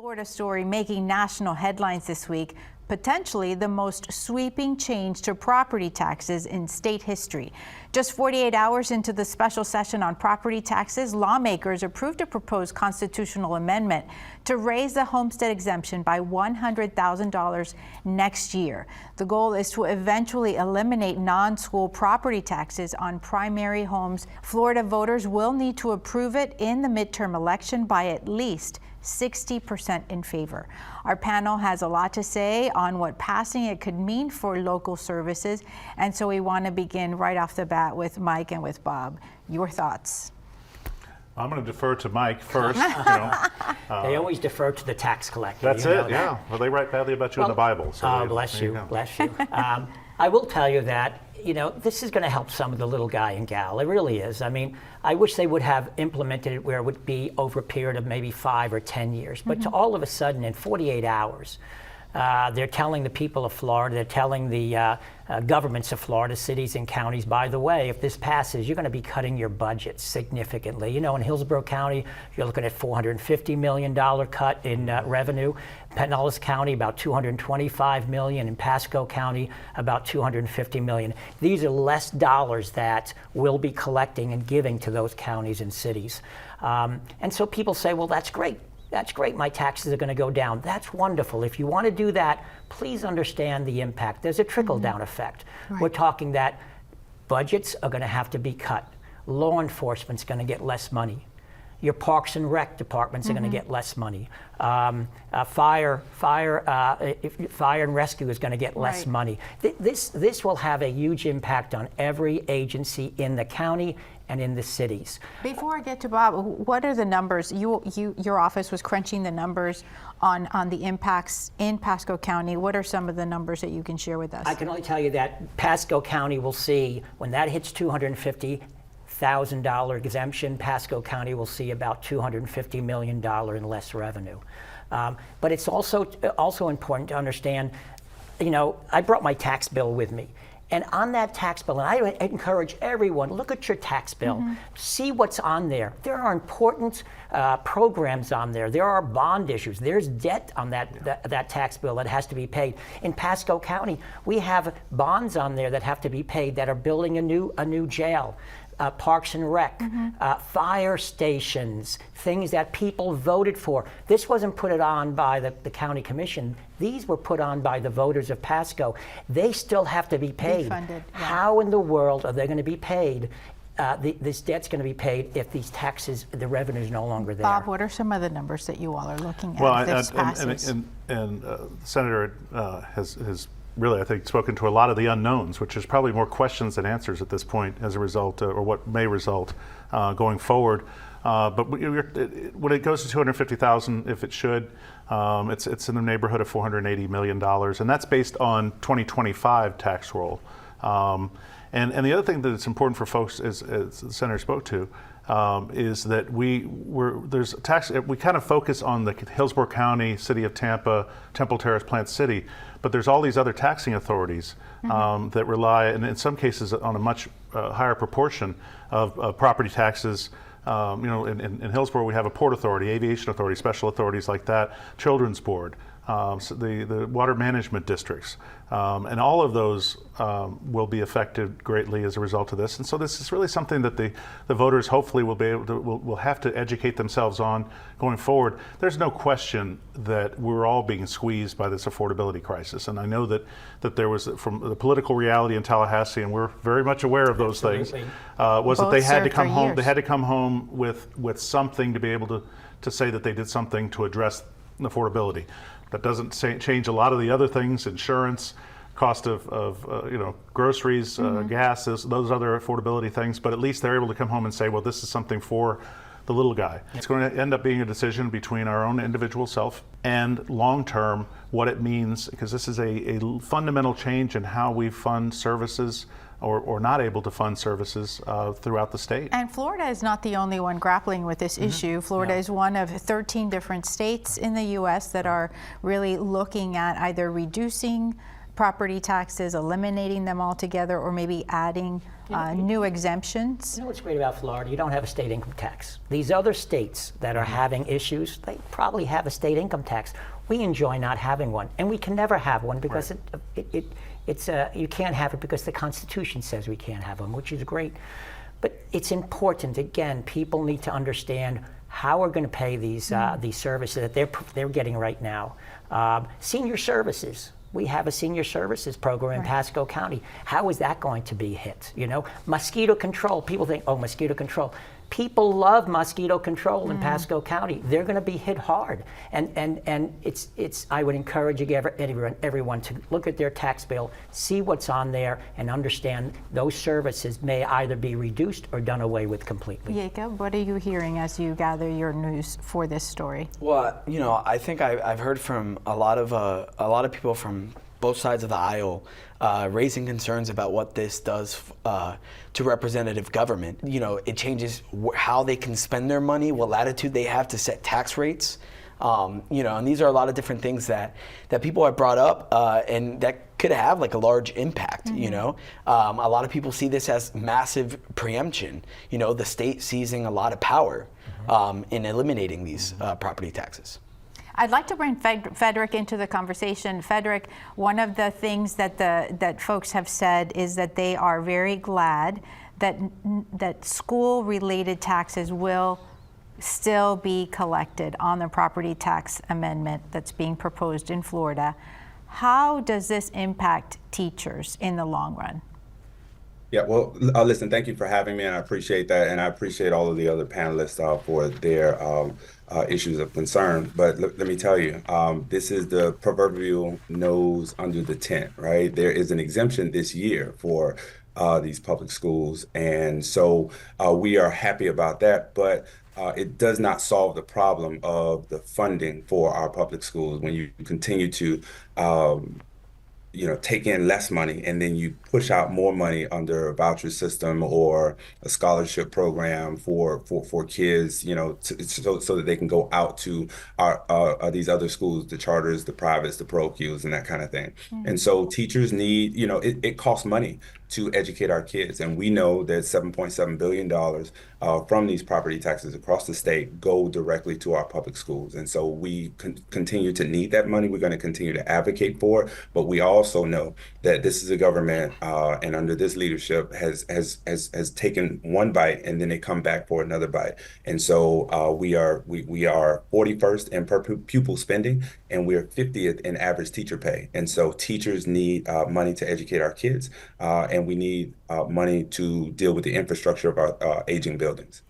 Florida story making national headlines this week, potentially the most sweeping change to property taxes in state history. Just 48 hours into the special session on property taxes, lawmakers approved a proposed constitutional amendment to raise the homestead exemption by $100,000 next year. The goal is to eventually eliminate non-school property taxes on primary homes. Florida voters will need to approve it in the midterm election by at least 60% in favor. Our panel has a lot to say on what passing it could mean for local services, and so we want to begin right off the bat with Mike and with Bob. Your thoughts? I'm going to defer to Mike first. They always defer to the tax collector. That's it, yeah. Well, they write badly about you in the Bible. So bless you, bless you. I will tell you that, this is going to help some of the little guy and gal. It really is. I mean, I wish they would have implemented it where it would be over a period of maybe 5 or 10 years. But to all of a sudden, in 48 hours, they're telling the people of Florida, they're telling the governments of Florida, cities and counties, by the way, if this passes, you're going to be cutting your budget significantly. In Hillsborough County, you're looking at $450 million cut in revenue. Pinellas County, about $225 million. In Pasco County, about $250 million. These are less dollars that we'll be collecting and giving to those counties and cities. And so people say, well, that's great. That's great, my taxes are going to go down. That's wonderful. If you want to do that, please understand the impact. There's a trickle-down effect. Right. We're talking that budgets are going to have to be cut. Law enforcement's going to get less money. Your parks and rec departments are going to get less money. Fire and rescue is going to get less money. This will have a huge impact on every agency in the county and in the cities. Before I get to Bob, what are the numbers? Your office was crunching the numbers on the impacts in Pasco County. What are some of the numbers that you can share with us? I can only tell you that Pasco County will see, when that hits $250,000 exemption, Pasco County will see about $250 million in less revenue. But it's also important to understand, I brought my tax bill with me. And on that tax bill, and I encourage everyone, look at your tax bill, see what's on there. There are important programs on there. There are bond issues. There's debt on that tax bill that has to be paid. In Pasco County, we have bonds on there that have to be paid that are building a new jail. Parks and rec, fire stations, things that people voted for. This wasn't put on by the county commission. These were put on by the voters of Pasco. They still have to be paid. Funded, yeah. How in the world are they going to be paid? This debt's going to be paid if these taxes, the revenue is no longer there. Bob, what are some of the numbers that you all are looking at? Well, if this passes? the Senator has really, I think, spoken to a lot of the unknowns, which is probably more questions than answers at this point as a result, or what may result going forward. But when it goes to $250,000, if it should, it's in the neighborhood of $480 million, and that's based on 2025 tax roll. And the other thing that's important for folks, as the Senator spoke to, is that we kind of focus on the Hillsborough County, City of Tampa, Temple Terrace, Plant City, but there's all these other taxing authorities that rely, and in some cases, on a much higher proportion of property taxes. In Hillsborough, we have a port authority, aviation authority, special authorities like that, children's board, so the water management districts, and all of those will be affected greatly as a result of this. And so this is really something that the voters hopefully will be able to will have to educate themselves on going forward. There's no question that we're all being squeezed by this affordability crisis, and I know that there was, from the political reality in Tallahassee, and we're very much aware of those things, was that they had to come home. They had to come home with something to be able to say that they did something to address affordability. That doesn't change a lot of the other things: insurance, cost of groceries, gas, those other affordability things. But at least they're able to come home and say, well, this is something for the little guy. It's going to end up being a decision between our own individual self and long-term what it means, because this is a fundamental change in how we fund services or not able to fund services throughout the state. And Florida is not the only one grappling with this issue. Florida is one of 13 different states in the U.S. that are really looking at either reducing property taxes, eliminating them altogether, or maybe adding new exemptions? You know what's great about Florida? You don't have a state income tax. These other states that are having issues, they probably have a state income tax. We enjoy not having one, and we can never have one because you can't have it because the Constitution says we can't have them, which is great. But it's important. Again, people need to understand how we're going to pay these services that they're getting right now. Senior services. We have a senior services program in Pasco County. How is that going to be hit? You know, mosquito control. People think, oh, mosquito control. People love mosquito control in Pasco County. They're going to be hit hard, and it's. I would encourage everyone to look at their tax bill, see what's on there, and understand those services may either be reduced or done away with completely. Jacob, what are you hearing as you gather your news for this story? Well, you know, I think I've heard from a lot of people from both sides of the aisle raising concerns about what this does to representative government. You know, it changes how they can spend their money, what latitude they have to set tax rates. You know, and these are a lot of different things that people have brought up and that could have like a large impact. You know, a lot of people see this as massive preemption. You know, the state seizing a lot of power in eliminating these property taxes. I'd like to bring Frederick into the conversation. Frederick, one of the things that folks have said is that they are very glad that school-related taxes will still be collected on the property tax amendment that's being proposed in Florida. How does this impact teachers in the long run? Yeah, well, listen, thank you for having me, and I appreciate that, and I appreciate all of the other panelists for their issues of concern. But let me tell you, this is the proverbial nose under the tent, right? There is an exemption this year for these public schools, and so we are happy about that, but it does not solve the problem of the funding for our public schools when you continue to you know, take in less money and then you push out more money under a voucher system or a scholarship program for kids, you know, so that they can go out to our these other schools, the charters, the privates, the pro-Qs, and that kind of thing. And so teachers need, you know, it costs money to educate our kids, and we know that $7.7 billion from these property taxes across the state go directly to our public schools, and so we continue to need that money. We're going to continue to advocate for it, but we also know that this is a government, and under this leadership has taken one bite and then they come back for another bite, and so we are 41st in per pupil spending, and we're 50th in average teacher pay, and so teachers need money to educate our kids, and we need money to deal with the infrastructure of our aging buildings.